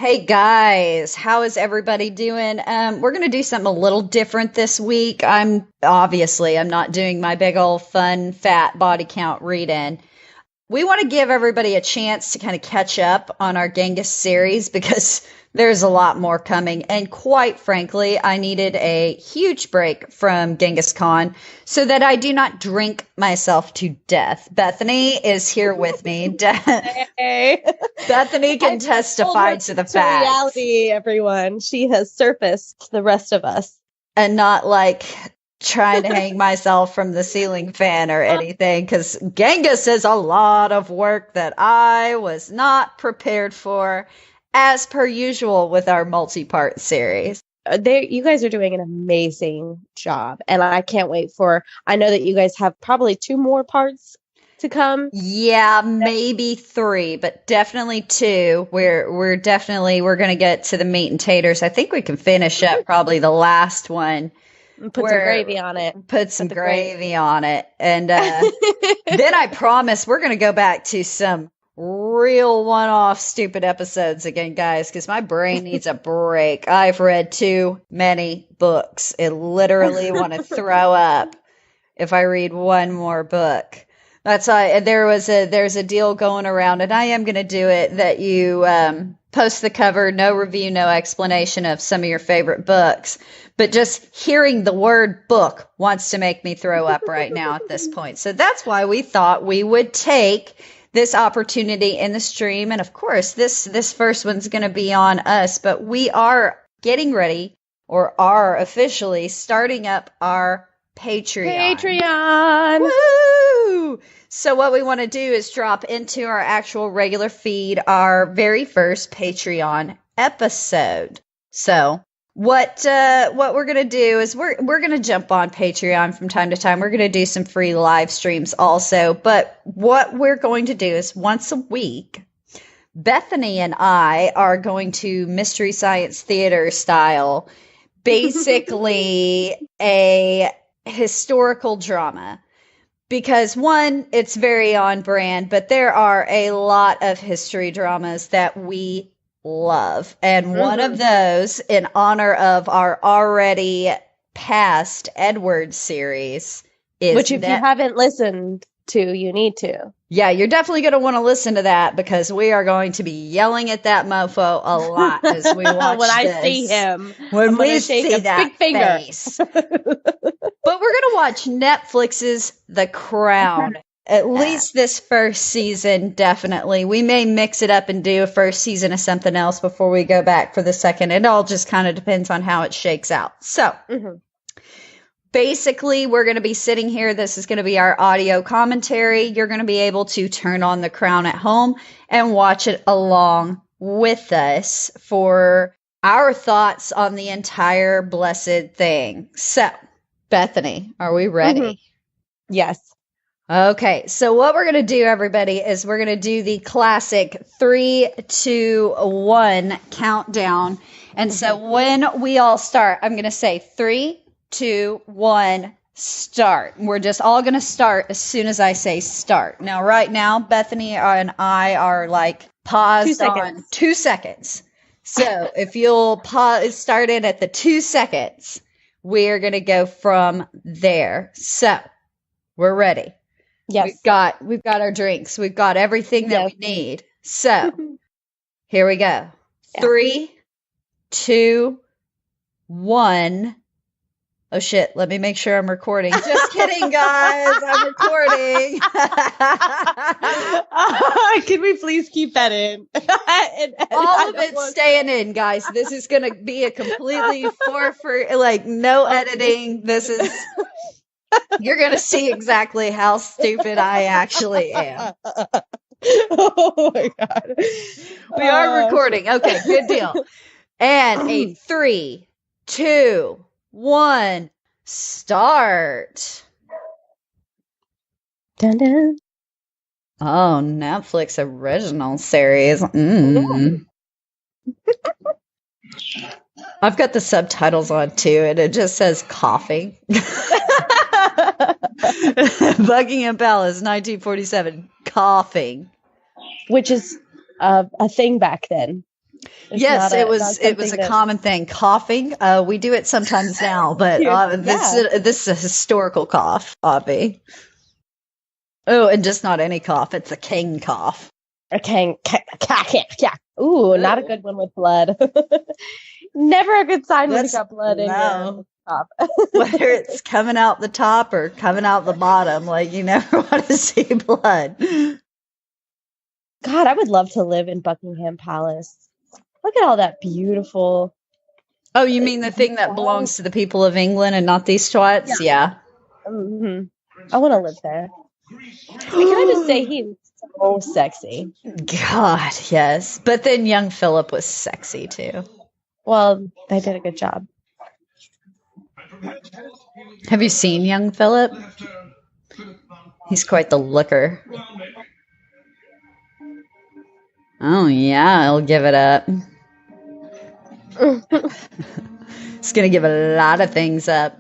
Hey guys, how is everybody doing? We're gonna do something a little different this week. I'm not doing my big old fun fat body count read in. We want to give everybody a chance to kind of catch up on our Genghis series because there's a lot more coming. And quite frankly, I needed a huge break from Genghis Khan so that I do not drink myself to death. Bethany is here with me. Hey. Bethany can testify to the fact. Reality, everyone. She has surfaced the rest of us. And not like trying to hang myself from the ceiling fan or anything, because Genghis is a lot of work that I was not prepared for, as per usual with our multi-part series. You guys are doing an amazing job, and I can't wait I know that you guys have probably 2 more parts to come. Yeah, maybe 3, but definitely 2. We're going to get to the meat and taters. I think we can finish up probably the last one. Put some gravy on it. Put some gravy on it. And then I promise we're going to go back to some real one-off stupid episodes again, guys, because my brain needs a break. I've read too many books. I literally want to throw up if I read one more book. That's why there's a deal going around, and I am going to do it, that you post the cover, no review, no explanation of some of your favorite books. But just hearing the word book wants to make me throw up right now at this point. So that's why we thought we would take this opportunity in the stream. And of course, this first one's going to be on us, but we are getting ready, or are officially starting up our Patreon. Woo! So what we want to do is drop into our actual regular feed our very first Patreon episode. So what we're going to do is we're going to jump on Patreon from time to time. We're going to do some free live streams also. But what we're going to do is once a week, Bethany and I are going to Mystery Science Theater style, basically a historical drama. Because one, it's very on brand, but there are a lot of history dramas that we love. And one of those, in honor of our already past Edward series, is which if you haven't listened to, you need to. Yeah, you're definitely going to want to listen to that, because we are going to be yelling at that mofo a lot as we watch when I see him. When we see that big finger. face. But we're going to watch Netflix's The Crown. At least this first season, definitely. We may mix it up and do a first season of something else before we go back for the second. It all just kind of depends on how it shakes out. So, basically, we're going to be sitting here. This is going to be our audio commentary. You're going to be able to turn on The Crown at home and watch it along with us for our thoughts on the entire blessed thing. So, Bethany, are we ready? Yes. Okay, so what we're going to do, everybody, is we're going to do the classic 3, 2, 1 countdown. And so when we all start, I'm going to say 3, 2, 1, start. We're just all going to start as soon as I say start. Now, right now, Bethany and I are like paused on 2 seconds. So if you'll pause, start it at the 2 seconds, we're going to go from there. So we're ready. Yes. We've got our drinks. We've got everything that we need. So here we go. 3, 2, 1. Oh shit, let me make sure I'm recording. Just kidding, guys. I'm recording. Can we please keep that in? All of it's staying in, guys. This is going to be a completely no editing. You're going to see exactly how stupid I actually am. Oh my God. We are recording. Okay, good deal. And a 3, 2, 1, start. Dun, dun. Oh, Netflix original series. I've got the subtitles on too, and it just says coughing. Buckingham Palace, 1947, coughing. Which is a thing back then. It's Yes, not it a was. not It was something a that common thing. Coughing. We do it sometimes now, but this yeah. this is a historical cough, Avi. Oh, and just not any cough. It's a king cough. Okay. Yeah. Ooh, not a good one with blood. Never a good sign when you That's got blood in your no. top. Whether it's coming out the top or coming out the bottom, like you never want to see blood. God, I would love to live in Buckingham Palace. Look at all that beautiful. Oh, you mean the thing that belongs to the people of England and not these twats? Yeah. hmm I want to live there. I mean, can I just say he's so sexy? God, yes. But then young Philip was sexy too. Well, they did a good job. Have you seen young Philip? He's quite the looker. Oh yeah, I'll give it up. He's gonna give a lot of things up.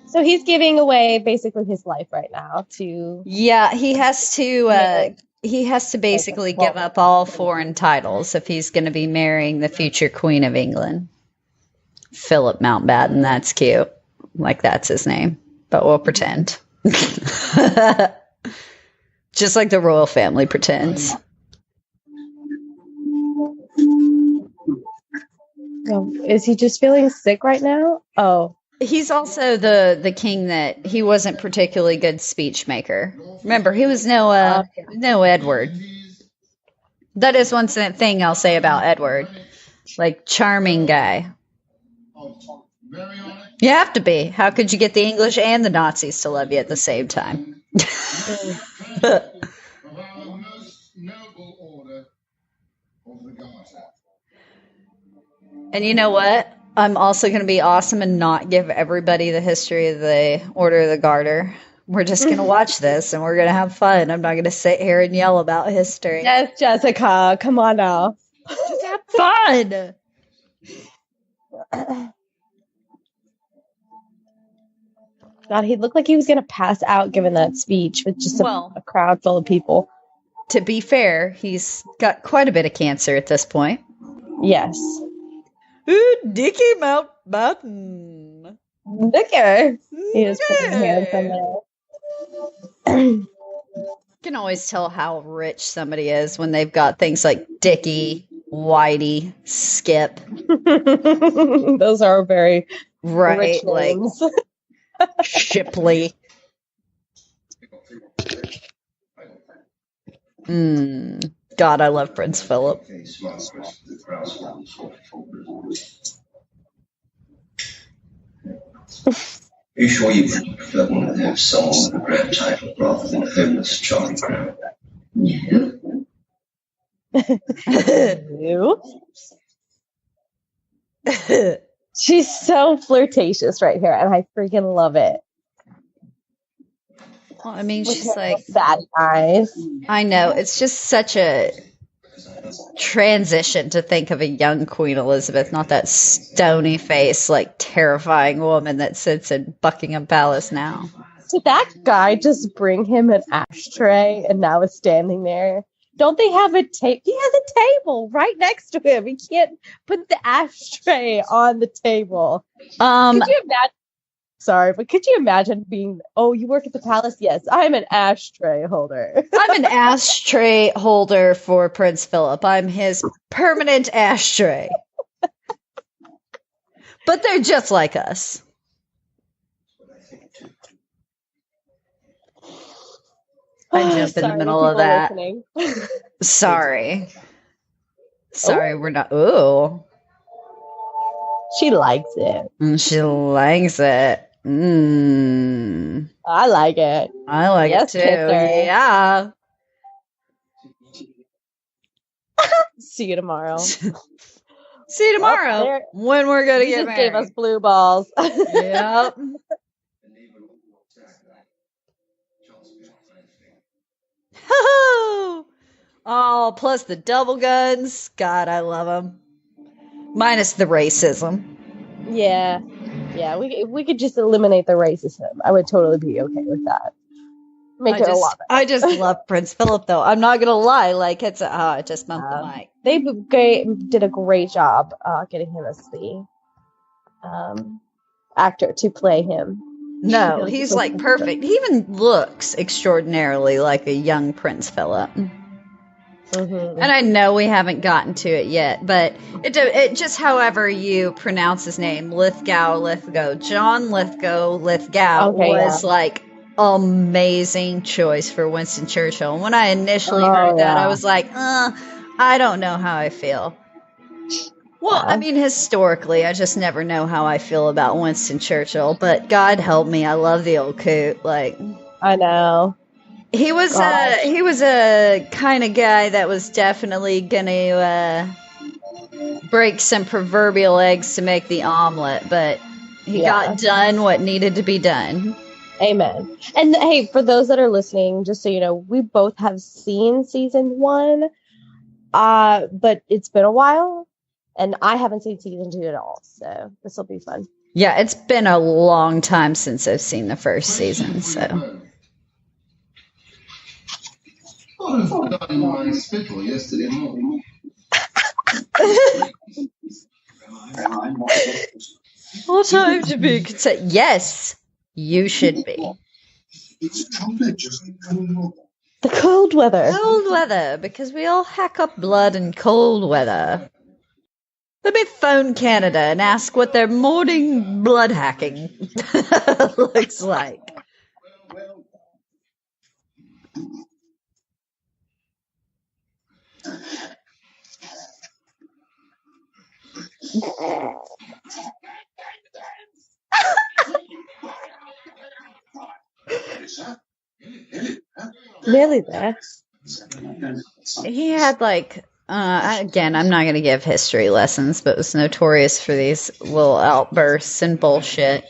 So he's giving away basically his life right now to. Yeah, he has to. He has to basically give up all foreign titles if he's going to be marrying the future Queen of England, Philip Mountbatten. That's cute. Like that's his name, but we'll pretend. Just like the royal family pretends. Oh, is he just feeling sick right now? Oh, He's also the king that he wasn't particularly good speech maker. Remember, he was no Edward. That is one thing I'll say about Edward. Like charming guy. You have to be. How could you get the English and the Nazis to love you at the same time? And you know what? I'm also going to be awesome and not give everybody the history of the Order of the Garter. We're just going to watch this and we're going to have fun. I'm not going to sit here and yell about history. yes, Jessica, come on now. Just have fun. God, he looked like he was going to pass out giving that speech with just a crowd full of people. To be fair, he's got quite a bit of cancer at this point. Yes. Ooh, Dickie Mountbatten. Dicker. He is pretty handsome there. You can always tell how rich somebody is when they've got things like Dickie, Whitey, Skip. Those are very rich names. Like Shipley. God, I love Prince Philip. Are you sure you prefer one of those songs with a grand title rather than homeless Charlie Brown? No. She's so flirtatious right here, and I freaking love it. Well, I mean, she's like sad eyes. I know. It's just such a transition to think of a young Queen Elizabeth, not that stony face, like terrifying woman that sits in Buckingham Palace now. Did that guy just bring him an ashtray and now is standing there? Don't they have a table? He has a table right next to him. He can't put the ashtray on the table. Could you imagine? Sorry, but could you imagine being, oh, you work at the palace? Yes, I'm an ashtray holder. I'm an ashtray holder for Prince Philip. I'm his permanent ashtray. But they're just like us. I jump in the middle of that. Sorry. Sorry, we're not. Ooh. She likes it. She likes it. I like it. I like it too. Yeah. See you tomorrow. See you tomorrow when we're gonna get married. Gave us blue balls. Yep. Oh, plus the double guns. God, I love them. Minus the racism. Yeah, we could just eliminate the racism. I would totally be okay with that. Make it a lot better. I just love Prince Philip, though. I'm not gonna lie. Like I just bumped the mic. They did a great job getting him as the actor to play him. No, he's like perfect. He even looks extraordinarily like a young Prince Philip. Mm-hmm. And I know we haven't gotten to it yet, but it just however you pronounce his name, Lithgow. John Lithgow was like amazing choice for Winston Churchill. And when I initially heard that, I was like, I don't know how I feel. Well, I mean, historically, I just never know how I feel about Winston Churchill, but God help me, I love the old coot. Like, I know. He was a kind of guy that was definitely gonna break some proverbial eggs to make the omelet, but he got done what needed to be done. Amen. And hey, for those that are listening, just so you know, we both have seen season 1, but it's been a while, and I haven't seen season 2 at all, so this will be fun. Yeah, it's been a long time since I've seen the first season, so. I thought in my spittle yesterday morning. What time to be content? Yes, you should be. The cold weather. Cold weather, because we all hack up blood in cold weather. Let me phone Canada and ask what their morning blood hacking looks like. Nearly there. He had like, again, I'm not going to give history lessons, but was notorious for these little outbursts and bullshit.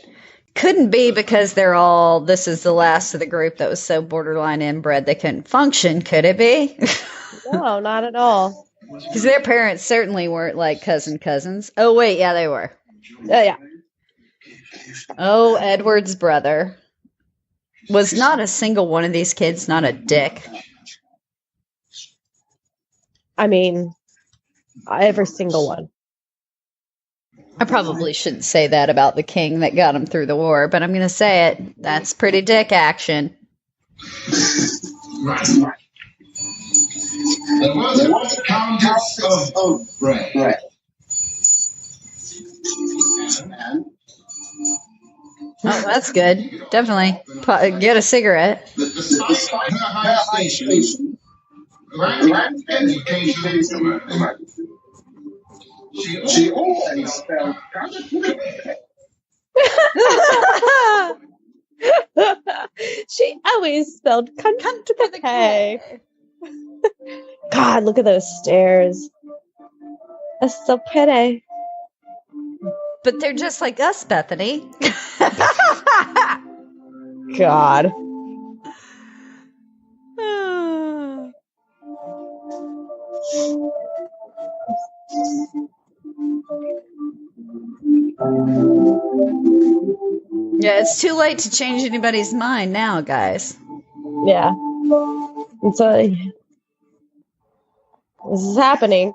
Couldn't be because this is the last of the group that was so borderline inbred they couldn't function, could it be? No, not at all. Because their parents certainly weren't like cousins. Oh, wait, yeah, they were. Yeah. Oh, Edward's brother. Was not a single one of these kids not a dick? I mean, every single one. I probably shouldn't say that about the king that got him through the war, but I'm going to say it. That's pretty dick action. Right. There was a countess of bread. Oh, that's good. Definitely. Get a cigarette. Despite her high station, grand education, she always felt She always spelled cunt with a K. God, look at those stairs. That's so pretty. But they're just like us, Bethany. God. Yeah, it's too late to change anybody's mind now, guys. Yeah. And so this is happening.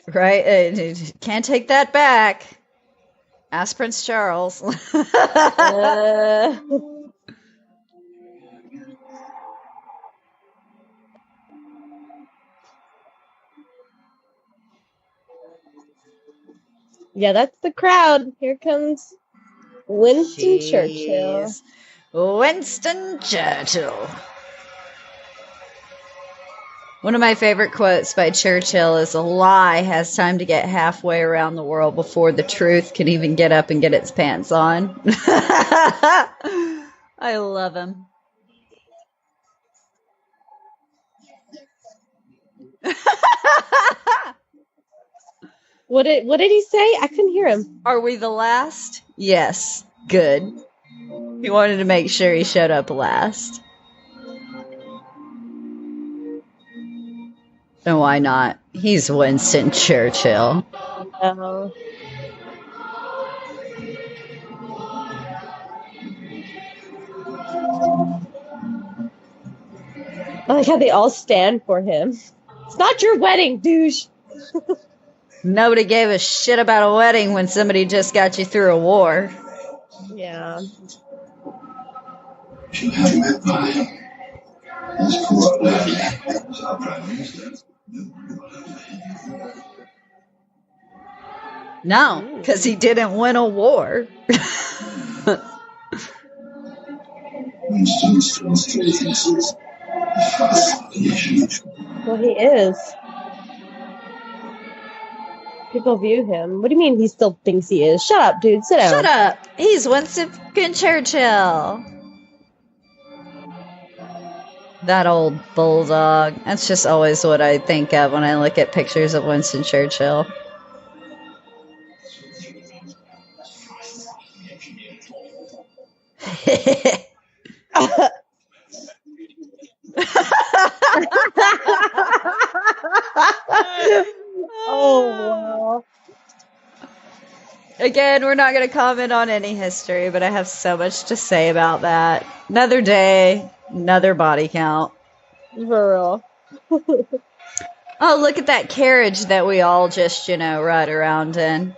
Right? Can't take that back. Ask Prince Charles. Yeah, that's the crowd. Here comes Winston Churchill. Winston Churchill. One of my favorite quotes by Churchill is, "A lie has time to get halfway around the world before the truth can even get up and get its pants on." I love him. What did he say? I couldn't hear him. Are we the last? Yes. Good. He wanted to make sure he showed up last. And why not? He's Winston Churchill. No. I like how they all stand for him. It's not your wedding, douche. Nobody gave a shit about a wedding when somebody just got you through a war. Yeah. You have met by his poor as our Prime Minister. No, because he didn't win a war. Winston still thinks he's the father of the nation. Well, he is. People view him. What do you mean he still thinks he is? Shut up, dude. Sit down. Shut up. He's Winston Churchill. That old bulldog. That's just always what I think of when I look at pictures of Winston Churchill. Oh, wow. Again, we're not going to comment on any history, but I have so much to say about that. Another day, another body count. For real. Oh, look at that carriage that we all just, ride around in.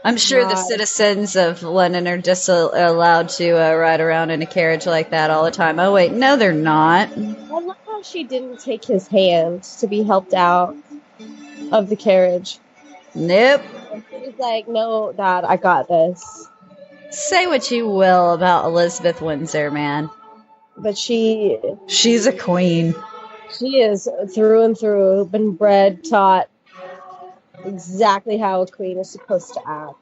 I'm sure the citizens of London are just allowed to ride around in a carriage like that all the time. Oh, wait, no, they're not. I love how she didn't take his hand to be helped out of the carriage. Nope. He was like, no, Dad, I got this. Say what you will about Elizabeth Windsor, man. But she's a queen. She is through and through, been bred, taught exactly how a queen is supposed to act.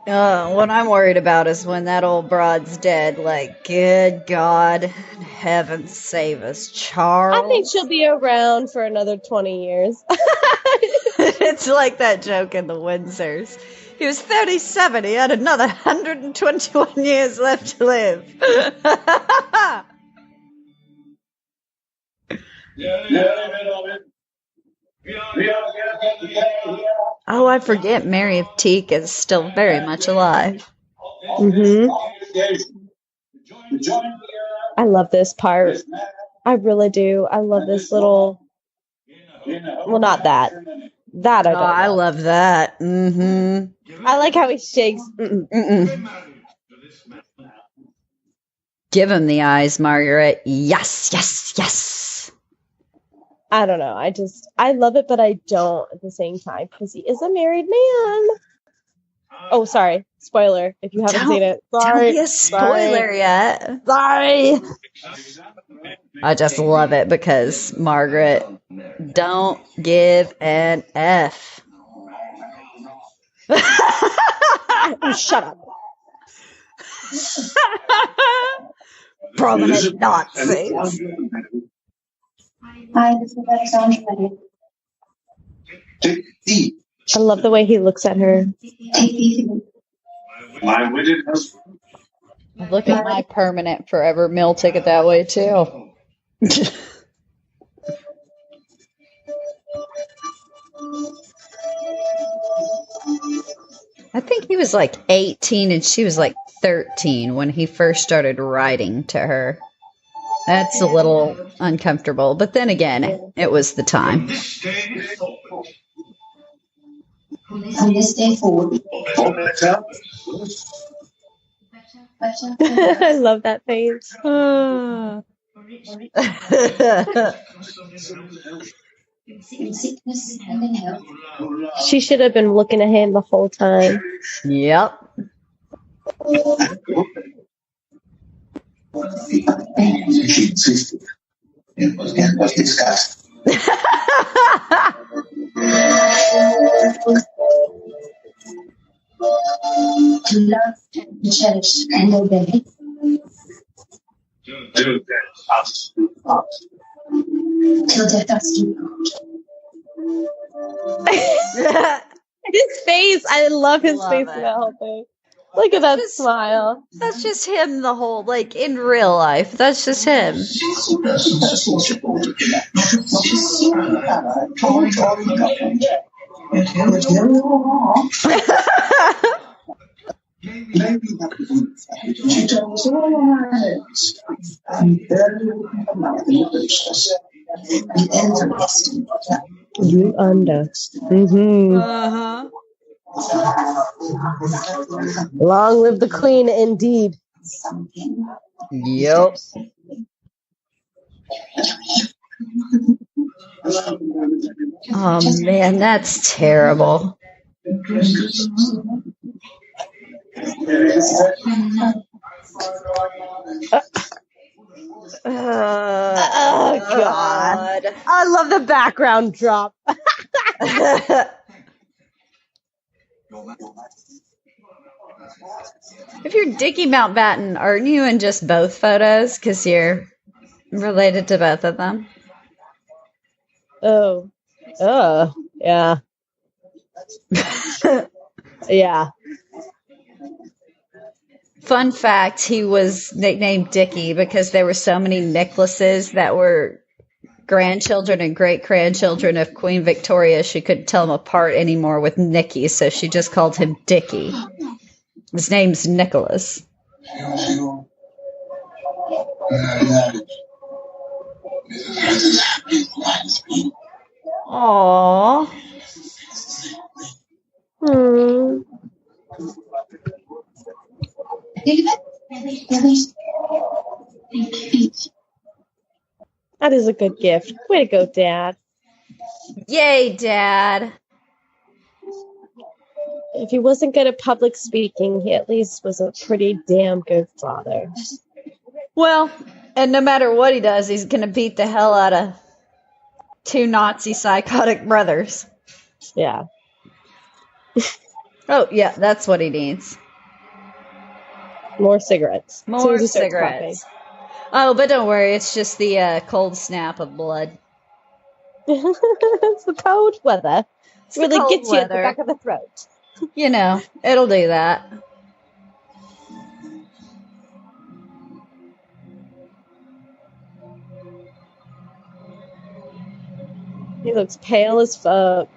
What I'm worried about is when that old broad's dead. Like, good God, heaven save us, Charles. I think she'll be around for another 20 years. It's like that joke in the Windsors. He was 37. He had another 121 years left to live. Oh, I forget Mary of Teak is still very much alive. Mm-hmm. I love this part. I really do. I love this little... Well, not that. That I don't know. I love that. Mm-hmm. I like how he shakes. Give him the eyes, Margaret. Yes, yes, yes. I don't know. I love it, but I don't at the same time because he is a married man. Oh, sorry. Spoiler if you haven't seen it. Sorry. Don't be a spoiler yet. Sorry. I just love it because Margaret don't give an F. Shut up. Prominent Nazi. Hi, this is Alexandra. I love the way he looks at her. Take these. Look at my permanent forever meal ticket that way too. I think he was like 18 and she was like 13 when he first started writing to her. That's a little uncomfortable, but then again, it was the time. From this day forward. I love that face. In sickness and in health. She should have been looking at him the whole time. Yep. She insisted. It was discussed. To love and cherish and obey. Till death us do part. His face. I love his face in that whole thing. Look at that smile. That's just him the whole, like, in real life. That's just him. The everlasting water. You under. Mm-hmm. Uh-huh. Long live the queen, indeed. Something. Yep. Oh man, that's terrible. Oh, God. I love the background drop. If you're Dickie Mountbatten, aren't you in just both photos? Because you're related to both of them. Oh. Yeah. Yeah. Fun fact, he was nicknamed Dickie because there were so many Nicholases that were grandchildren and great-grandchildren of Queen Victoria. She couldn't tell them apart anymore with Nicky, so she just called him Dickie. His name's Nicholas. Aww. Hmm. That is a good gift. Way to go, Dad. Yay, Dad. If he wasn't good at public speaking, he at least was a pretty damn good father. Well, and no matter what he does, he's going to beat the hell out of two Nazi psychotic brothers. Yeah. Oh, yeah, that's what he needs. More cigarettes. More As soon as he starts cigarettes. Oh, but don't worry, it's just the cold snap of blood. coughing. It's the cold weather. It's the Really cold gets you at the weather. back of the throat. You know, it'll do that. He looks pale as fuck.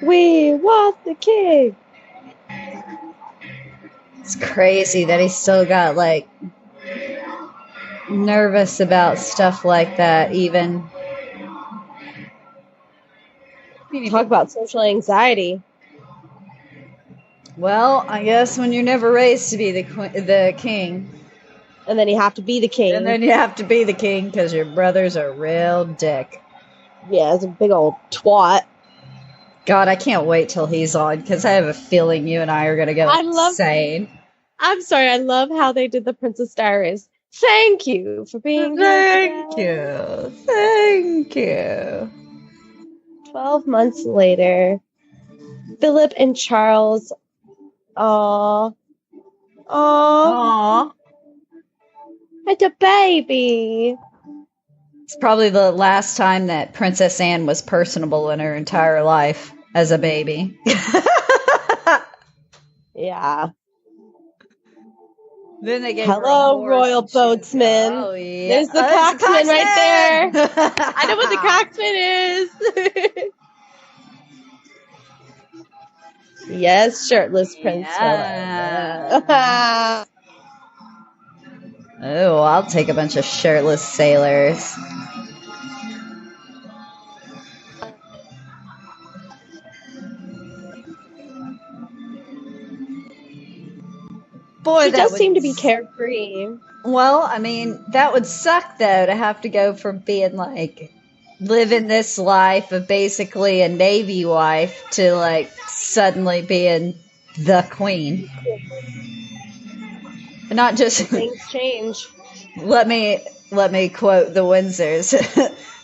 We want the king. It's crazy that he's still got, like, nervous about stuff like that, even. You talk about social anxiety. Well, I guess when you're never raised to be the king, And then you have to be the king. and then you have to be the king because your brother's a real dick. Yeah, it's a big old twat. God, I can't wait till he's on because I have a feeling you and I are going to go insane. I'm sorry, I love how they did the Princess Diaries. Thank you for being Thank here. you. Thank you. 12 months later, Philip and Charles. Aww. Aww. It's a baby. It's probably the last time that Princess Anne was personable in her entire life as a baby. Yeah. Then they gave Hello, her a horse Royal and shit. Boatsman. Oh, yeah. There's the Oh, coxsman right there. coxsman! I know what the coxsman is. Yes, shirtless Prince Yeah. Philip. Oh, I'll take a bunch of shirtless sailors. Boy, She that does would seem to be carefree. Well, I mean, that would suck though to have to go from being like living this life of basically a Navy wife to like suddenly being the queen. And not just Things change. let me quote the Windsors.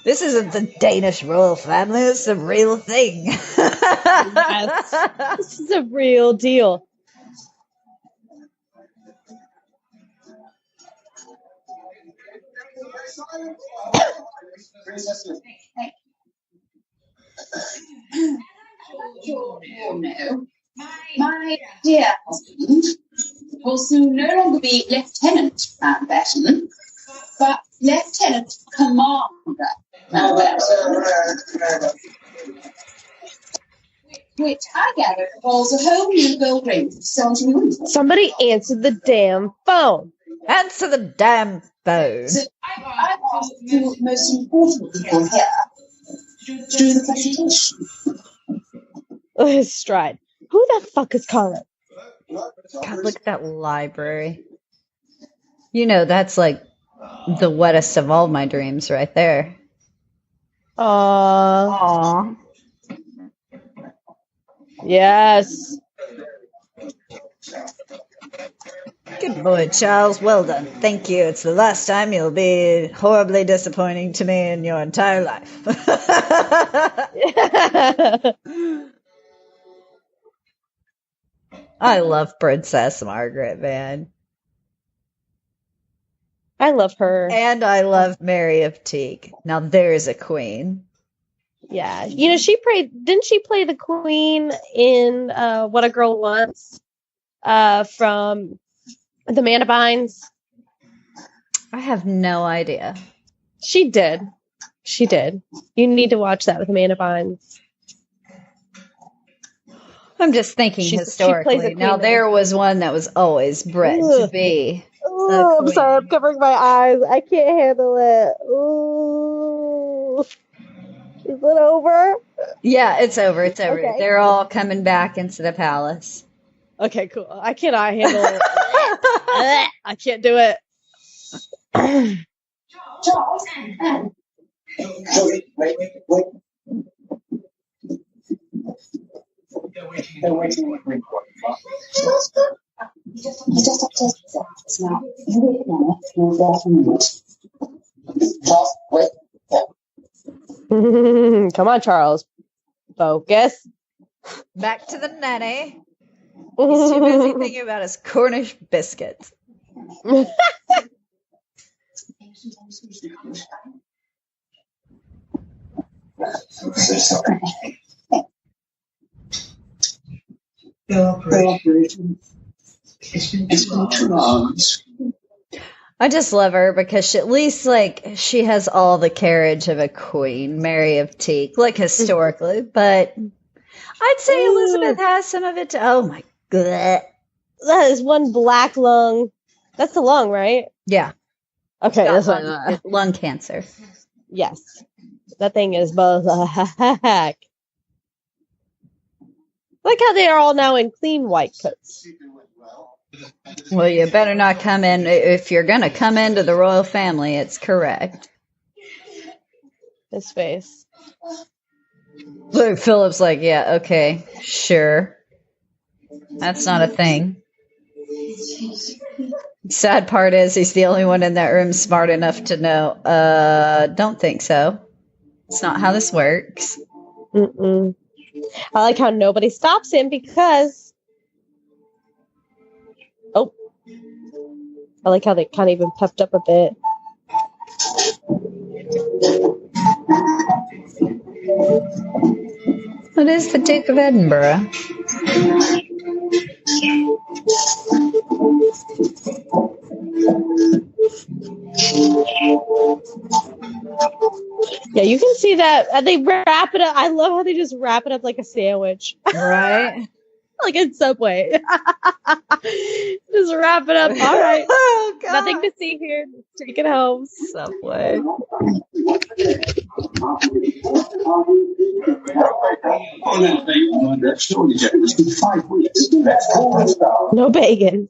This isn't the Danish royal family, it's a real thing. Yes. This is a real deal. No. My dear husband will soon no longer be Lieutenant Mountbatten, but Lieutenant Commander Mountbatten. which I gather involves a whole new gold range of selling. Somebody answered the damn phone. Answer the damn phone. So I've asked the most important people here to do the presentation. His stride. Who the fuck is calling? God, look at that library. You know, that's like the wettest of all my dreams right there. Aww. Yes. Good boy, Charles. Well done. Thank you. It's the last time you'll be horribly disappointing to me in your entire life. I love Princess Margaret, man. I love her. And I love Mary of Teak. Now there's a queen. Yeah. You know, didn't she play the queen in What a Girl Wants from The Manabines? I have no idea. She did. She did. You need to watch that with Amanda Bynes. I'm just thinking She historically. plays a Now queen there was one that was always bred to be. Oh, I'm queen. sorry. I'm covering my eyes. I can't handle it. Ooh. Is it over? Yeah, it's over. It's over. Okay. They're all coming back into the palace. Okay, cool. I cannot handle it. I can't do it. Charles, Wait. They're waiting with me. you just have to it's now. You wait now. You'll get a minute. Charles, wait. Come on, Charles. Focus. Back to the nanny. He's too busy thinking about his Cornish biscuits. It's been 2 hours. I just love her because she, at least she has all the carriage of a queen, Mary of Teak, like historically. But I'd say Elizabeth has some of it too. Oh my god, That is one black lung. That's the lung, right? yeah, Okay, got that's one. lung cancer. Yes. That thing is both heck. Like how they are all now in clean white coats. Well, you better not come in if you're gonna come into the royal family. It's correct. His face. Look, Philip's like, yeah, okay, sure. That's not a thing. Sad part is he's the only one in that room smart enough to know. Don't think so. It's not how this works. Mm-mm. I like how nobody stops him because. Oh. I like how they kind of even pepped up a bit. It is the Duke of Edinburgh. Yeah, you can see that. They wrap it up. I love how they just wrap it up like a sandwich. Right? Like in Subway. Just wrap it up. All right. Oh, God. Nothing to see here. Take it home. Subway. It's been 5 weeks. Let's call it down. No bacon.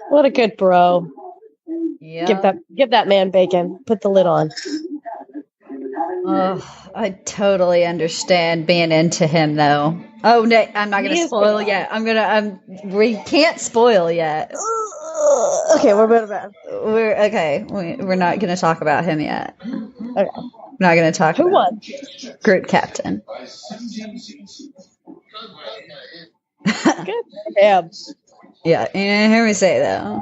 What a good bro. Yeah. Give that man bacon. Put the lid on. Oh, I totally understand being into him, though. Oh, no, I'm not going to spoil yet. We can't spoil yet. Okay, we're better about We're not going to talk about him yet. Okay. We're not going to talk Who about won? Group captain. Good. Damn. Yeah, and hear me say, though.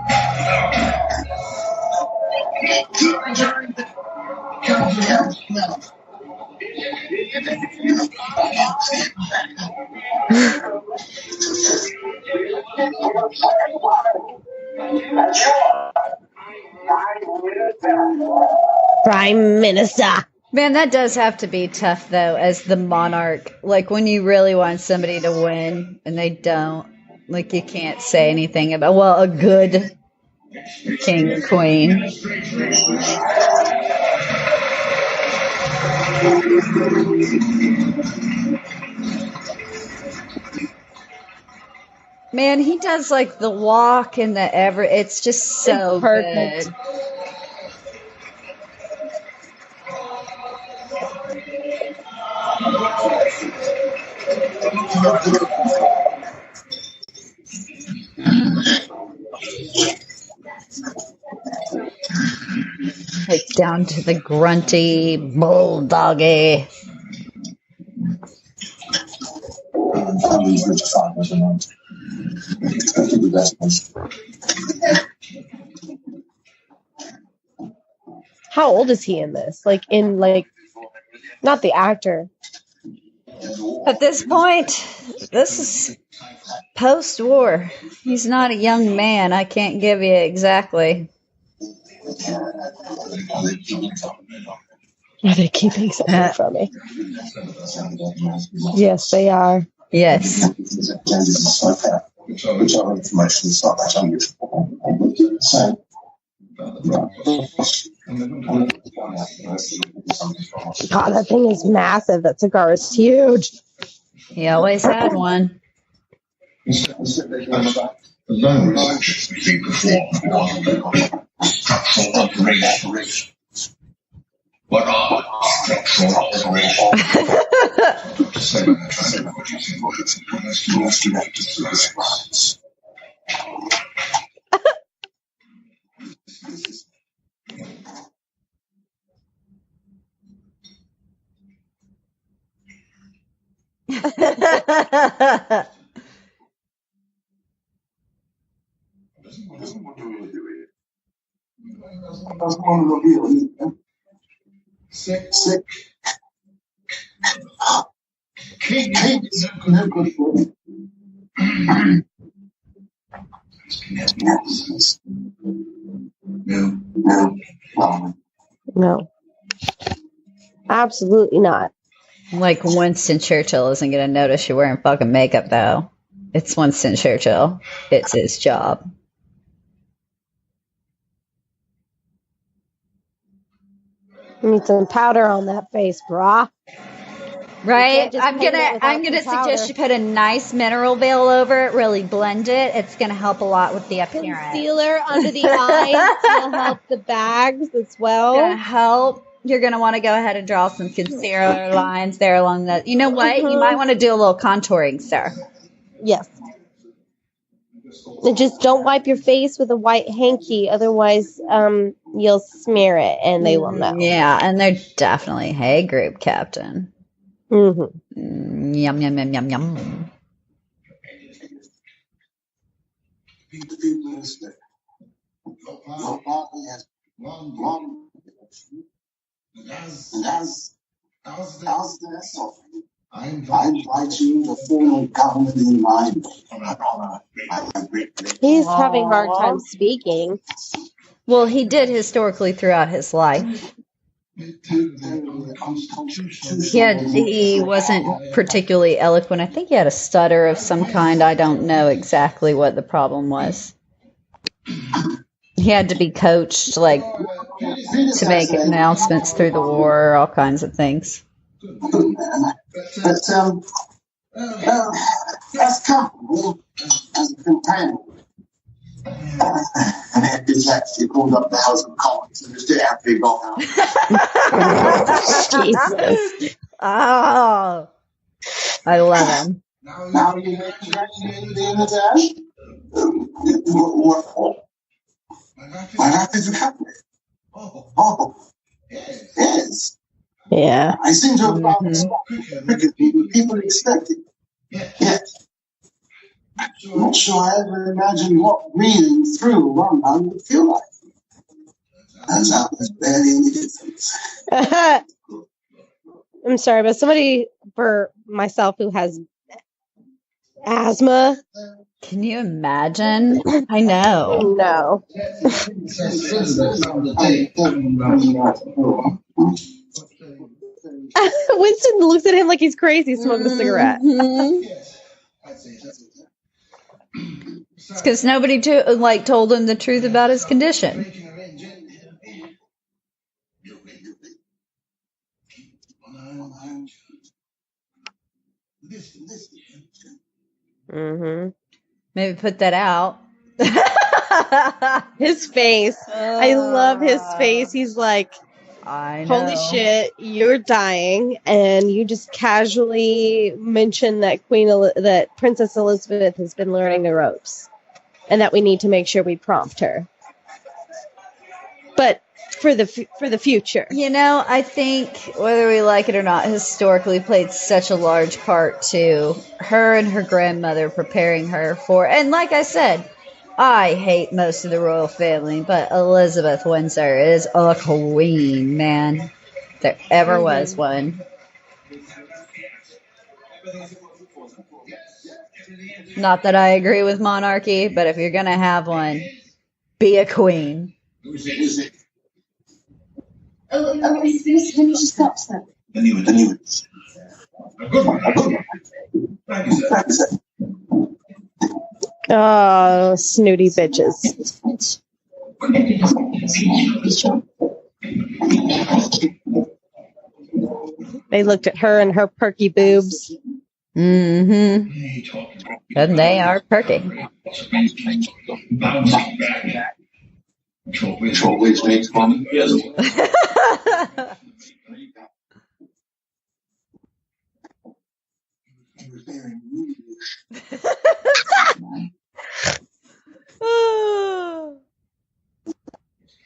Prime Minister. Man, that does have to be tough, though, as the monarch. Like, when you really want somebody to win and they don't. Like, you can't say anything about, well, a good king or queen. Man, he does, like, the walk and the it's just so It's perfect. good. Like down to the grunty bulldoggy. How old is he in this? Like, not the actor. At this point, this is post-war. He's not a young man. I can't give you exactly. Are they keeping something from me? Yes, they are. Yes. God, that thing is massive. That cigar is huge. He always had one. What are structural operations? Sick. Cake is no good for me. No. Absolutely not. Like Winston Churchill isn't going to notice you're wearing fucking makeup, though. It's Winston Churchill. It's his job. You need some powder on that face, brah. Right? just I'm paint it gonna without suggest some powder. you put a nice mineral veil over it, really blend it. It's gonna help a lot with the appearance. Concealer under the eyes will help the bags as well. Gonna help. You're gonna want to go ahead and draw some concealer lines there along the. You know what? You might want to do a little contouring, sir. Yes. And just don't wipe your face with a white hanky, otherwise you'll smear it and they will know. Yeah, and they're definitely hey group captain. Mm-hmm. Yum yum yum yum yum. I invite you to form a government in my He's having a hard time speaking. Well, he did historically throughout his life. He wasn't particularly eloquent. I think he had a stutter of some kind. I don't know exactly what the problem was. He had to be coached, like, to make announcements through the war, all kinds of things. But that's comfortable as a companion. And it's actually called up the House of Commons and just after he got out. Jesus. Oh, I love him. Now you know the other day? What for? My life is a company. Oh, yes. Yeah. I seem to have found a spot quicker than people expected. Yes. I'm not sure I ever imagined what breathing through one lung would feel like. Turns out there's barely any difference. I'm sorry, but somebody, for myself who has asthma, Can you imagine? I know. No. Winston looks at him like he's crazy smoking a cigarette. It's because nobody told him the truth about his condition. Mm-hmm. Maybe put that out. His face. I love his face. He's like, I know. holy shit, you're dying, and you just casually mention that that Princess Elizabeth has been learning the ropes, and that we need to make sure we prompt her. But for the future, You know, I think whether we like it or not, historically played such a large part to her and her grandmother preparing her for. And like I said, I hate most of the royal family, but Elizabeth Windsor is a queen, man. There ever was one. Not that I agree with monarchy, but if you're gonna have one, be a queen. Oh, let me just stop that. oh, snooty bitches. They looked at her and her perky boobs. Mm-hmm. And they are perky. Which makes fun.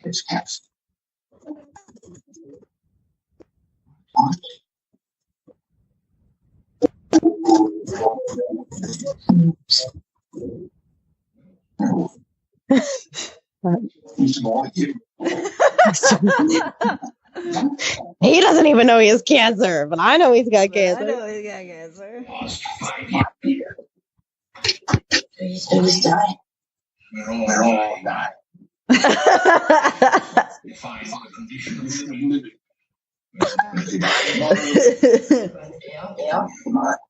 It's cats. He doesn't even know he has cancer, but I know he's got I cancer. know he's got cancer. Who's dying? We're all dying.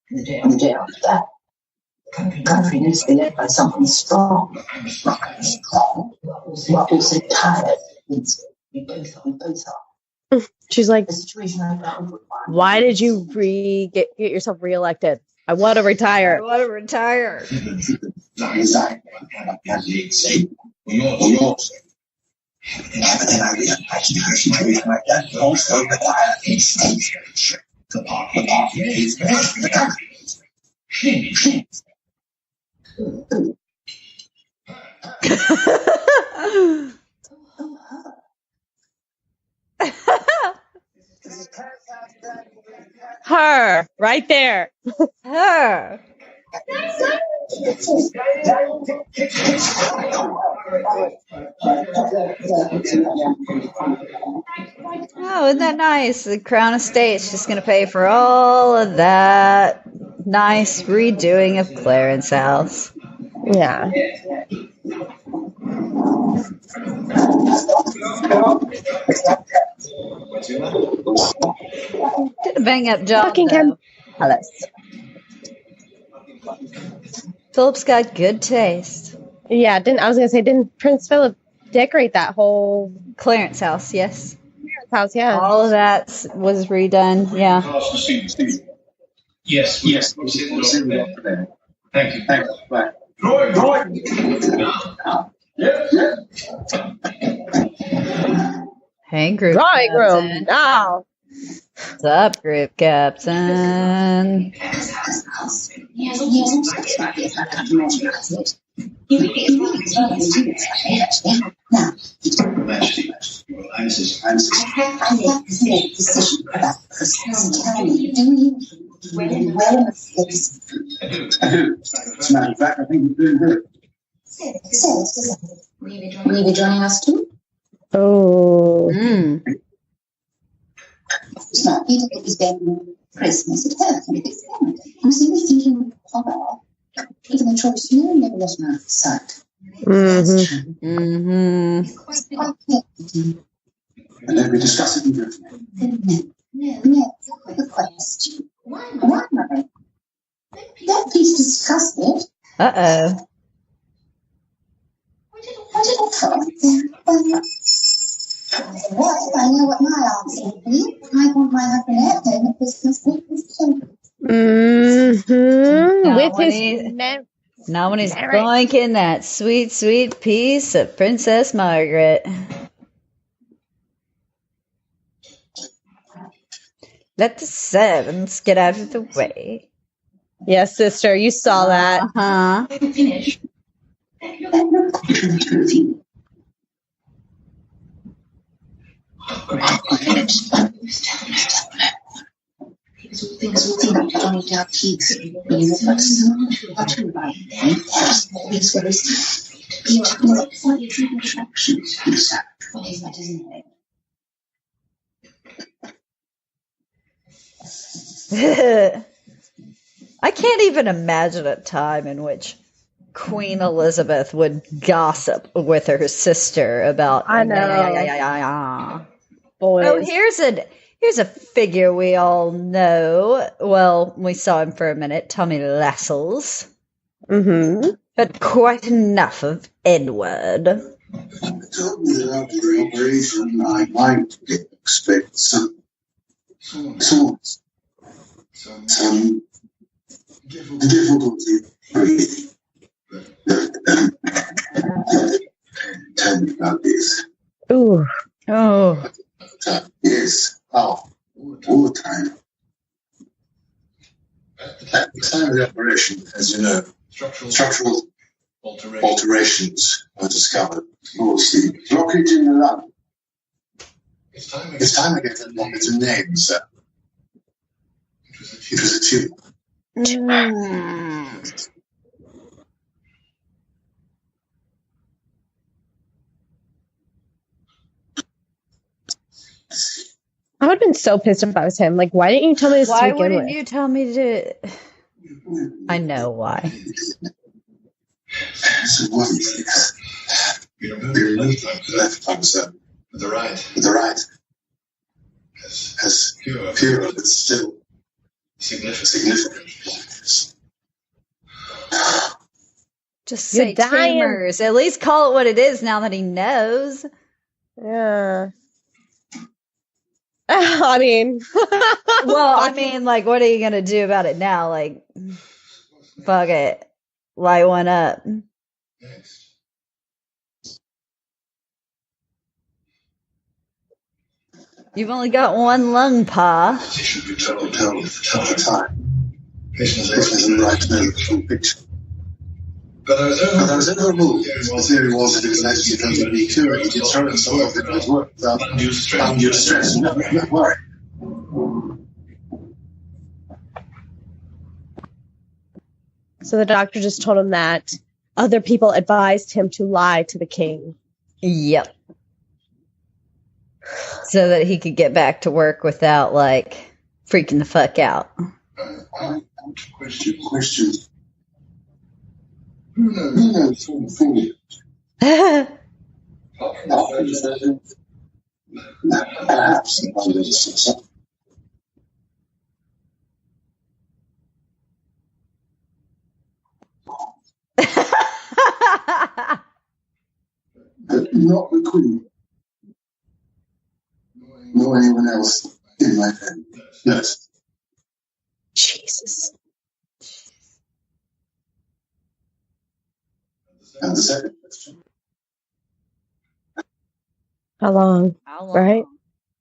The day after that. Country needs to be led by someone strong. What also tired. We both are. She's like, The situation I found with why did you get yourself reelected? I want to I retire. want to retire. Her, right there. Her. Oh, isn't that nice? The Crown Estate's just going to pay for all of that nice redoing of Clarence House. Yeah. Did a bang up job. Buckingham Though. Palace. Philip's got good taste. Yeah, didn't Prince Philip decorate that whole Clarence House, yes. house? Yeah. All of that was redone. Yeah. Yes. Thank you. Bye. Hey, group Drawing room. captain. Oh. What's up, group captain? As a matter of fact, I think you're doing good. Will you be joining us too? Oh. Mm. It's not Peter is spending Christmas at home with his family. I'm simply thinking of Even the choice you never let him out of sight. Mm-hmm. Mm-hmm. Quite clear. And then we discuss it in detail. No, the question. Why, Mother? Don't please discuss it. Uh-oh. What did it from? Well, I know what my answer would be. I want my husband at home at Christmas with his children. Mm-hmm. Now With when his he- ne- Now when he's Alright. boinking that sweet, sweet piece of Princess Margaret. Let the servants get out of the way. Yes, sister, you saw that. Uh-huh. Finish. Things will think Johnny Depp keeps being but so much right then. Always very be a attraction. What is that, isn't it? I can't even imagine a time in which Queen Elizabeth would gossip with her sister about. I know. Boys. Oh, here's a figure we all know. Well, we saw him for a minute, Tommy Lascelles. Mm-hmm. But quite enough of Edward. Told me that after the operation, I might expect some difficulty breathing. Tell me about this. Ooh. Oh. Yes. Oh, all the time. At the time of the operation, as you know, structural alterations were discovered. Mostly blockage in the lung. It's time to get that blockage a name, sir. It was a tumor. I would have been so pissed if I was him. Like, why didn't you tell me this to Why begin wouldn't with? you tell me to? I know why. So what is this? You removed the left lung, sir. With the right. As pure, but still significant. Just You're say dying. tumors. At least call it what it is now that he knows. Yeah. I mean. Well, I mean, like, what are you gonna do about it now? Like, fuck it, light one up. You've only got one lung, Pa. He should be told at the time. Patient has a right to know the full picture. But I was overruled. The theory was that it was actually going to be cured. He did throw himself off the good work without undue stress. No worry. So the doctor just told him that other people advised him to lie to the king. Yep. So that he could get back to work without, like, freaking the fuck out. Question. Who knows something? Perhaps but not the Queen. Nor anyone else in my family. Yes. Jesus. And the second question. How long? How long? Right?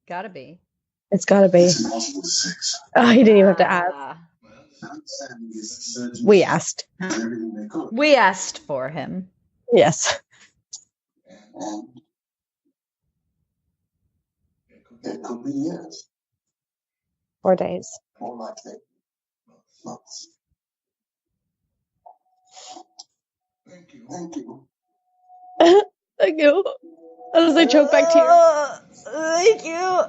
Gotta be. It's gotta be. It's impossible to say. Oh, he didn't even have to ask. My understanding is that surgeons We asked. did everything they could. We asked for him. Yes. And it could be years, 4 days. more likely months. Thank you. Thank you. As I choke back tears. Thank you.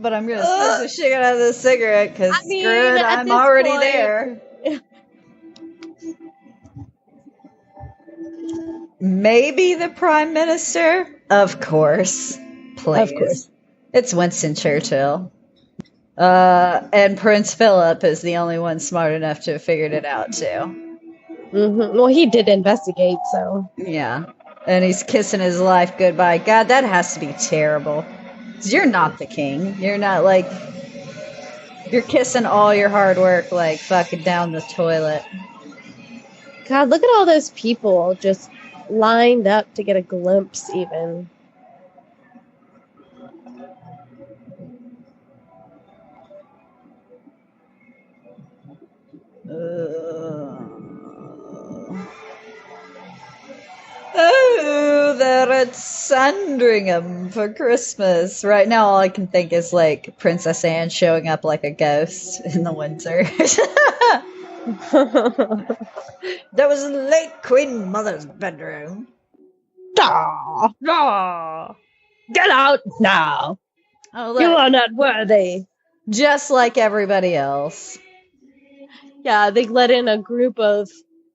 But I'm gonna smoke the shit out of this cigarette because I mean, screw it, at I'm this already point- there. maybe the Prime Minister? Of course. Please. Of course. It's Winston Churchill. And Prince Philip is the only one smart enough to have figured it out, too. Well, he did investigate, so. Yeah. And he's kissing his life goodbye. God, that has to be terrible. 'Cause you're not the king. You're not, like... You're kissing all your hard work, like, fucking down the toilet. God, look at all those people just lined up to get a glimpse, even. Oh, they're at Sandringham for Christmas. Right now, all I can think is like Princess Anne showing up like a ghost in the winter. That was the late Queen Mother's bedroom. No! Get out now! Oh, You look, are not worthy. just like everybody else. Yeah, they let in a group of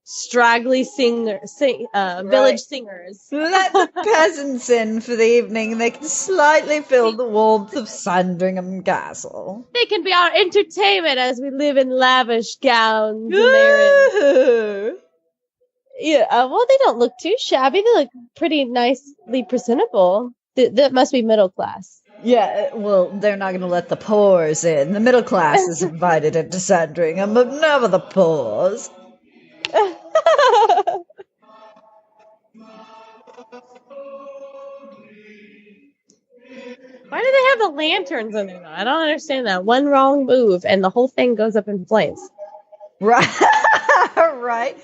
straggly village singers. Let the peasants in for the evening. They can slightly feel the warmth of Sandringham Castle. They can be our entertainment as we live in lavish gowns. And they're in, Ooh. yeah, well, they don't look too shabby. They look pretty nicely presentable. That must be middle class. Yeah, well, they're not going to let the poors in. The middle class is invited into Sandringham, but never the poors. Why do they have the lanterns in there? I don't understand that. One wrong move and the whole thing goes up in flames. Right. Right.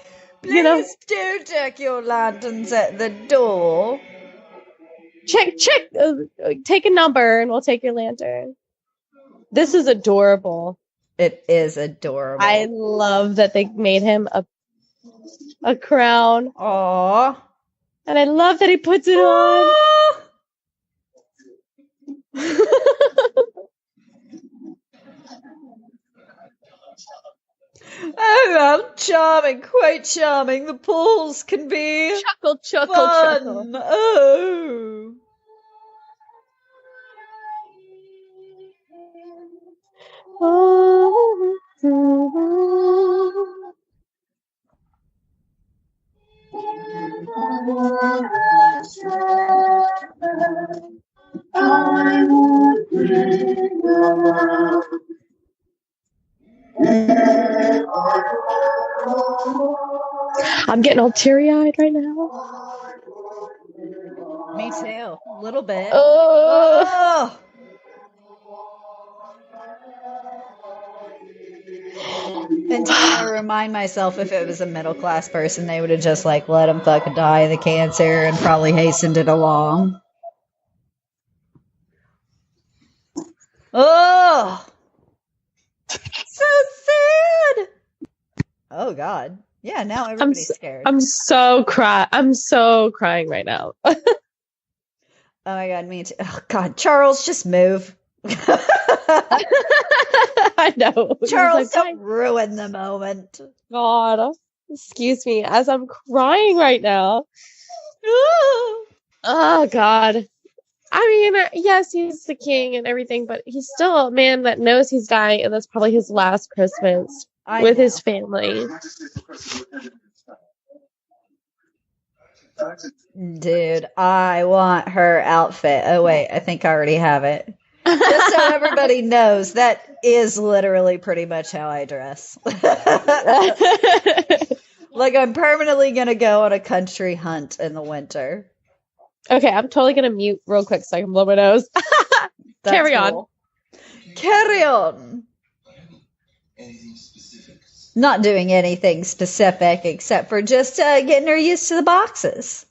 Please You know- do check your lanterns at the door. Check. Take a number and we'll take your lantern. This is adorable. It is adorable. I love that they made him a crown. Aww. And I love that he puts it on. Oh, how charming, quite charming. The pools can be Chuckle, chuckle, chuckle. fun. Oh. I'm getting all teary-eyed right now. Me too. A little bit. Oh. Oh. Until I remind myself if it was a middle class person, they would have just like let him fucking die of the cancer and probably hastened it along. Oh, so sad. Oh God, yeah. Now everybody's scared. I'm so crying right now. Oh my God, me too. Oh God, Charles, just move. I know. Charles, He's like, don't ruin the moment. God, excuse me, as I'm crying right now. Oh God. I mean, yes, he's the king and everything, but he's still a man that knows he's dying, and that's probably his last Christmas with his family. Dude, I want her outfit. Oh wait, I think I already have it. Just so everybody knows, that is literally pretty much how I dress. Like I'm permanently gonna go on a country hunt in the winter. Okay, I'm totally gonna mute real quick so I can blow my nose. That's Carry on. cool. Carry on. Not doing anything specific except for just getting her used to the boxes.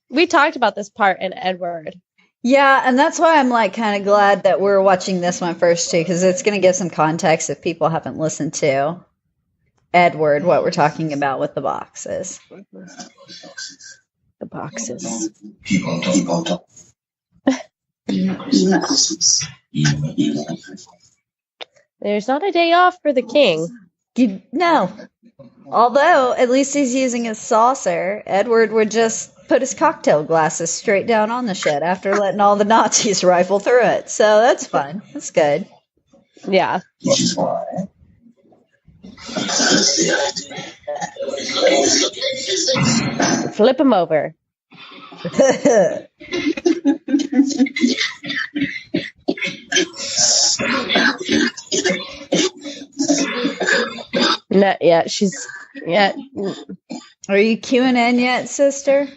We talked about this part in Edward. Yeah, and that's why I'm like kind of glad that we're watching this one first too, because it's going to give some context if people haven't listened to Edward, what we're talking about with the boxes. The boxes. Keep on talking. Even at Christmas. There's not a day off for the king. No. Although, at least he's using his saucer. Edward would just put his cocktail glasses straight down on the shit after letting all the Nazis rifle through it. So that's fun. That's good. Yeah. Which is why. Flip him over. Not yet. She's yet. Are you queuing in yet, sister?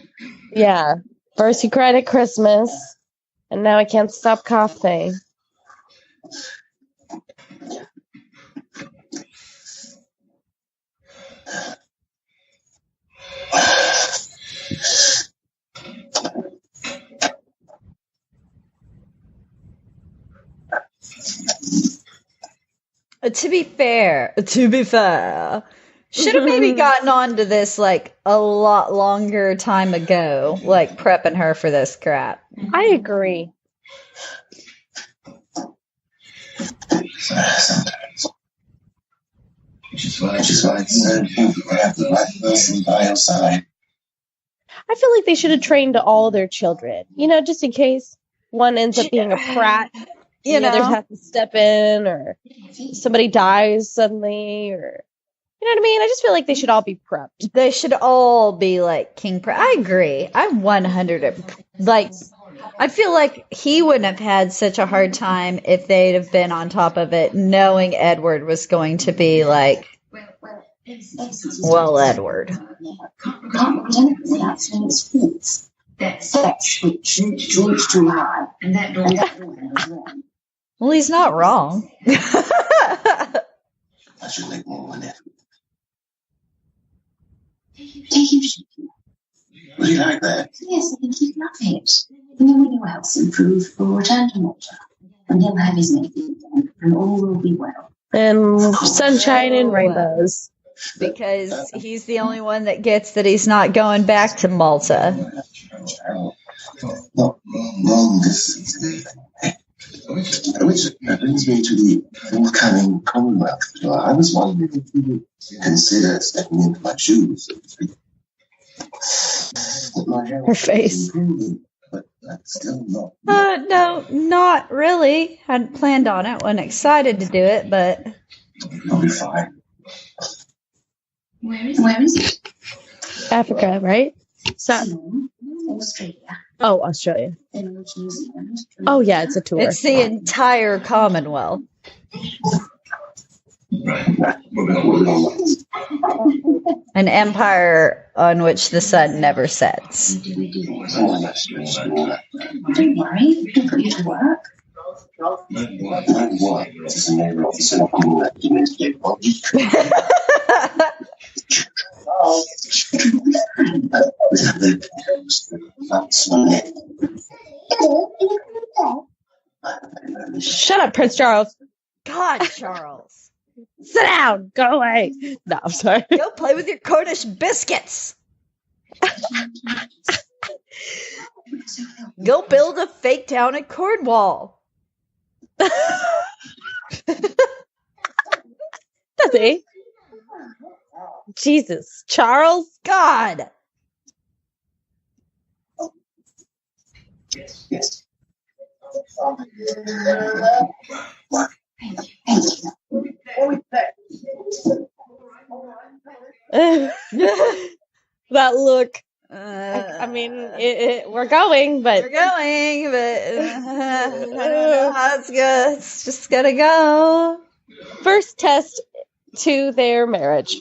Yeah. First you cried at Christmas, and now I can't stop coughing. To be fair, should have maybe gotten onto this like a lot longer time ago, like prepping her for this crap. I agree. Sometimes. Which is why I said you have the right person by your side. I feel like they should have trained all their children, just in case one ends up being a prat. The others have to step in, or somebody dies suddenly, or you know what I mean? I just feel like they should all be prepped. They should all be like King Pre. I agree. I 100 like. I feel like he wouldn't have had such a hard time if they'd have been on top of it, knowing Edward was going to be like, well, Edward. Can't look at anything without seeing its feet. That switch reached too high, and that door was wrong. Well, he's not wrong. I should make more on it. Take him shaking. Would you like that? Yes, I think he'd love it. No one else improved will return to Malta, and he'll have his navy again, and all will be well. And sunshine and rainbows. Because he's the only one that gets that he's not going back to Malta. No, long distance. Which brings me to the forthcoming Commonwealth tour. I was wondering if you would consider stepping into my shoes. Her face. But that's still not. No, not really. Hadn't planned on it. Wasn't excited to do it, but I'll be fine. Where is it? Africa, right? Australia. Oh, Australia. Then New Zealand. Oh, yeah, it's a tour. it's the entire Commonwealth. An empire on which the sun never sets. Don't worry, we can put you to work. Shut up, Prince Charles. God, Charles. Sit down. Go away. No, I'm sorry. Go play with your Cornish biscuits. Go build a fake town in Cornwall. Does he? Jesus. Charles? God. Yes. That look. I mean, we're going, but we're going, but I don't know how it's good. It's just gonna go. First test to their marriage.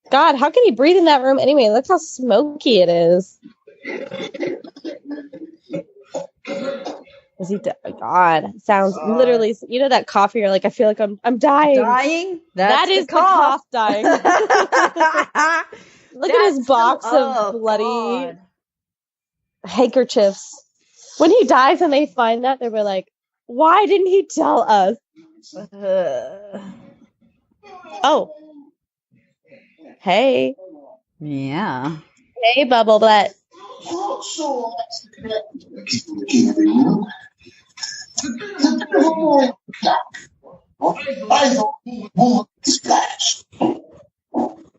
God, how can he breathe in that room anyway? Look how smoky it is. Is he? God, sounds literally. You know that cough? You're like, I feel like I'm dying. Dying? That is the cough dying. Look at his box of bloody God. handkerchiefs. When he dies and they find that, they'll be like, why didn't he tell us? Oh. Hey. Yeah. Hey, Bubble Butt. Splash.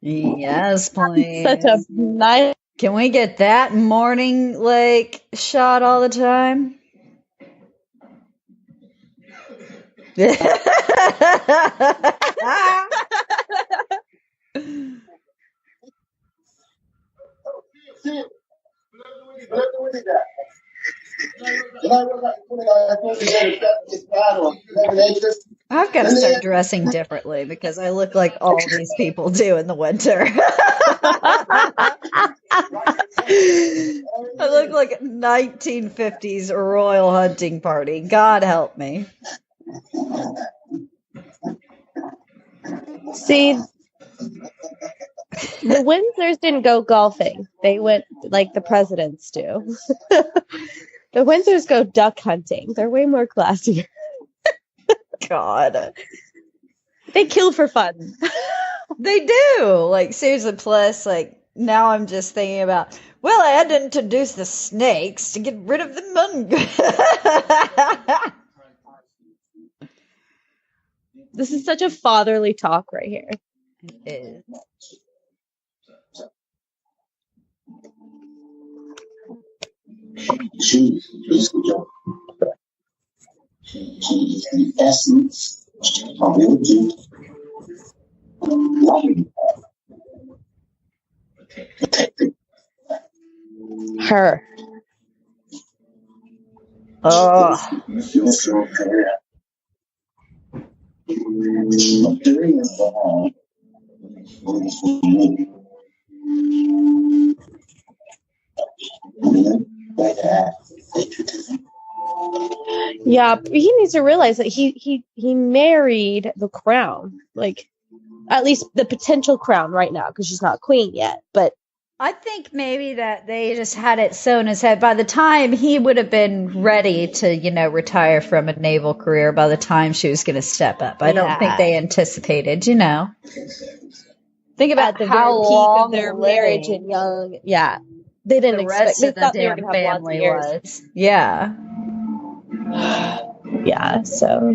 Yes, please. Such a nice. Can we get that morning like shot all the time? I've got to start dressing differently because I look like all these people do in the winter. I look like a 1950s royal hunting party. God help me. See, the Windsors didn't go golfing. They went like the presidents do. The Windsors go duck hunting. They're way more classy. God. They kill for fun. They do. Like, seriously, plus, like, now I'm just thinking about, well, I had to introduce the snakes to get rid of the mongoose. This is such a fatherly talk right here. It is. She's the essence of energy. Protected. Her. Oh, Yeah, but he needs to realize that he married the crown, like at least the potential crown right now, because she's not queen yet. But I think maybe that they just had it sewn in his head. By the time he would have been ready to, retire from a naval career, by the time she was going to step up, I don't think they anticipated, Think at about the how very peak long of their marriage and young, they didn't the expect. rest They of the thought they were damn gonna have lots of family years. was. Yeah. Yeah, so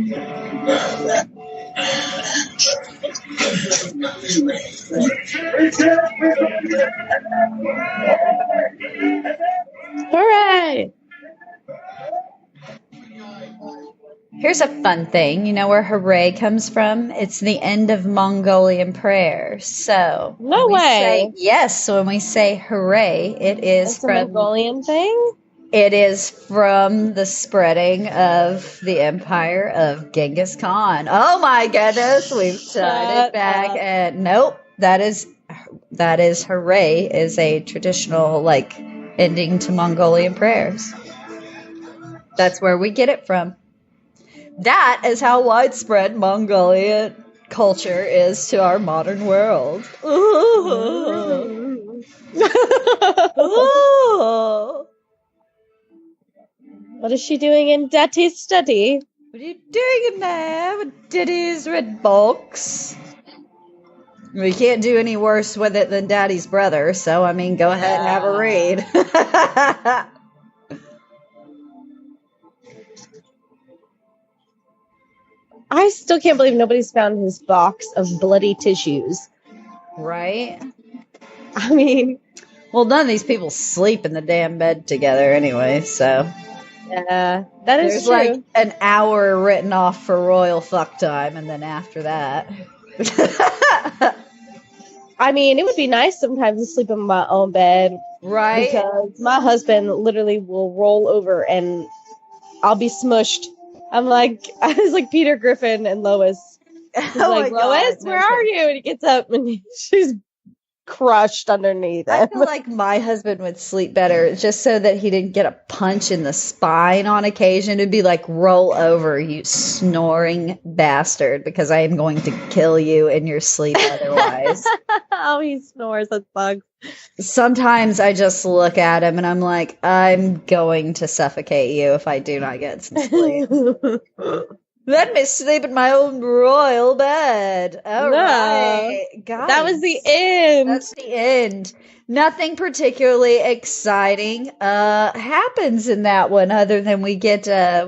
hooray! Here's a fun thing. You know where hooray comes from? It's the end of Mongolian prayers. So No when we say- way. yes, when we say hooray, it is It's a from Mongolian thing. it is from the spreading of the empire of Genghis Khan. Oh my goodness, we've tied Shut it back, up. and nope, that is hooray is a traditional ending to Mongolian prayers. That's where we get it from. That is how widespread Mongolian culture is to our modern world. Ooh. Ooh. What is she doing in Daddy's study? What are you doing in there with Daddy's red box? We can't do any worse with it than Daddy's brother, so I mean, go ahead and have a read. I still can't believe nobody's found his box of bloody tissues. Right? I mean, Well, none of these people sleep in the damn bed together anyway, so. yeah, that is There's true. like an hour written off for royal fuck time, and then after that. I mean, it would be nice sometimes to sleep in my own bed Right? because my husband literally will roll over and I'll be smushed. I was like Peter Griffin and Lois. He's Oh like, my God, Lois, no where are you? And he gets up and she's crushed underneath I him. feel like my husband would sleep better just so that he didn't get a punch in the spine on occasion. It'd be like, roll over, you snoring bastard, because I am going to kill you in your sleep otherwise. Oh, he snores. That bugs. Sometimes I just look at him and I'm like, I'm going to suffocate you if I do not get some sleep. Let me sleep in my own royal bed. All No. right. Guys, That was the end. That's the end. Nothing particularly exciting happens in that one, other than we get the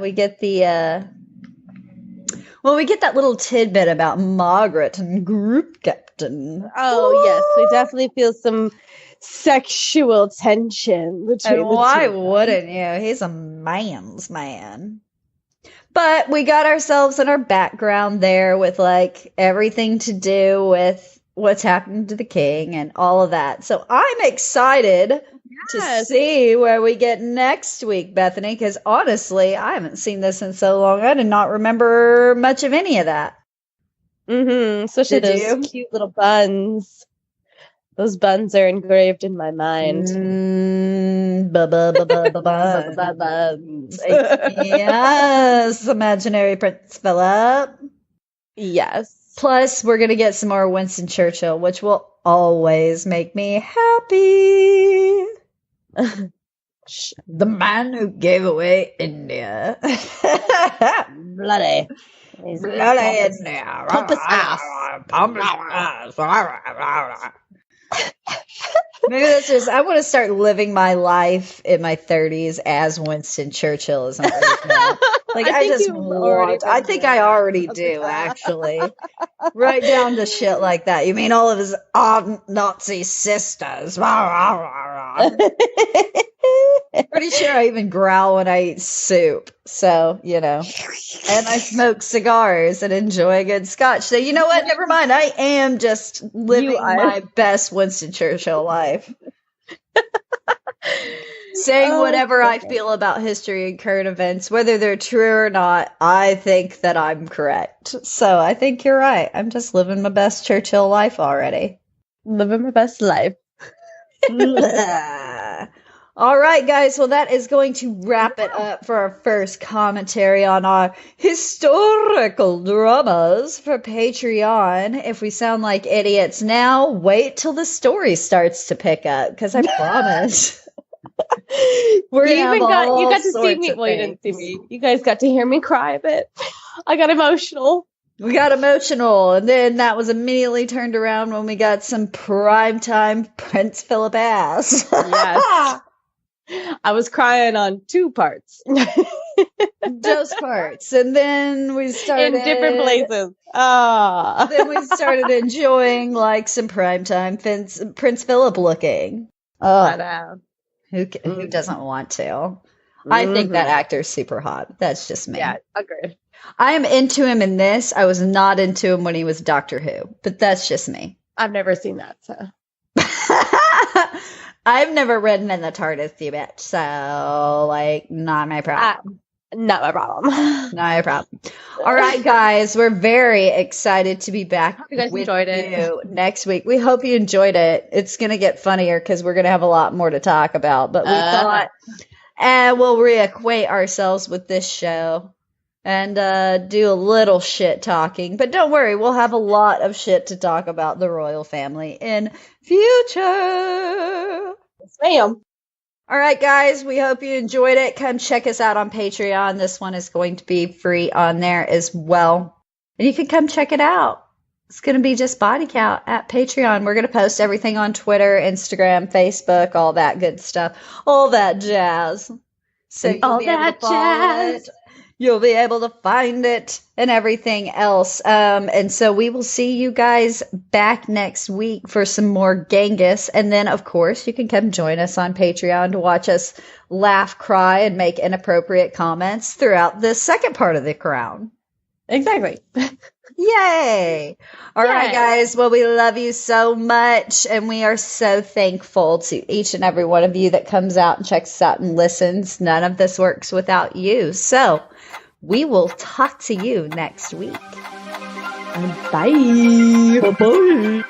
Well, we get that little tidbit about Margaret and group captain. Oh, yes. We definitely feel some sexual tension between And the why two. wouldn't you? He's a man's man. But we got ourselves in our background there with like everything to do with what's happening to the king and all of that. So I'm excited to Yes. see where we get next week, Bethany, because honestly, I haven't seen this in so long. I did not remember much of any of that. Especially Did those you? cute little buns. Those buns are engraved in my mind. Buns. Yes, imaginary Prince Philip. Yes. Plus, we're going to get some more Winston Churchill, which will always make me happy. The man who gave away India. Bloody. Bloody India. Pompous ass. Pompous ass. Maybe that's just, I want to start living my life in my 30s as Winston Churchill as I'm right now. Like, I think just you've already want, I been think there. I already do, actually. Right down to shit like that. You mean all of his Nazi sisters? Pretty sure I even growl when I eat soup. So, you know. And I smoke cigars and enjoy a good scotch. So, you know what? Never mind. I am just living are. my best Winston Churchill life. Saying Oh, whatever I goodness. feel about history and current events, whether they're true or not, I think that I'm correct. So I think you're right. I'm just living my best Churchill life already. Living my best life. All right, guys. Well, that is going to wrap it up for our first commentary on our historical dramas for Patreon. If we sound like idiots now, wait till the story starts to pick up, because I promise. We're You gonna even have got you all got to see sorts me. of Well, you didn't see things. me. You guys got to hear me cry a bit. I got emotional. We got emotional, and then that was immediately turned around when we got some primetime Prince Philip ass. Yes. I was crying on two parts Just parts. And then we started in different places. Then we started enjoying like some primetime Prince Philip looking. I Oh, know. who doesn't want to? I think that actor's super hot. That's just me. Yeah, agreed. I am into him in this. I was not into him when he was Doctor Who, but that's just me. I've never seen that, so I've never ridden in the TARDIS, you bitch. So, like, not my problem. not my problem. Not my problem. All right, guys, we're very excited to be back Hope you guys with enjoyed it. you next week. We hope you enjoyed it. It's going to get funnier because we're going to have a lot more to talk about. But we thought, we'll reacquaint ourselves with this show and do a little shit talking. But don't worry, we'll have a lot of shit to talk about the royal family in future. Yes, ma'am. All right, guys, we hope you enjoyed it. Come check us out on Patreon. This one is going to be free on there as well. And you can come check it out. It's going to be just body count at Patreon. We're going to post everything on Twitter, Instagram, Facebook, all that good stuff, all that jazz. So you'll All be able that to follow jazz. it. You'll be able to find it and everything else. And so we will see you guys back next week for some more Genghis. And then, of course, you can come join us on Patreon to watch us laugh, cry, and make inappropriate comments throughout the second part of The Crown. Exactly. Yay! All right, Yay. guys. Well, we love you so much, and we are so thankful to each and every one of you that comes out and checks us out and listens. None of this works without you. So we will talk to you next week. Bye. Bye.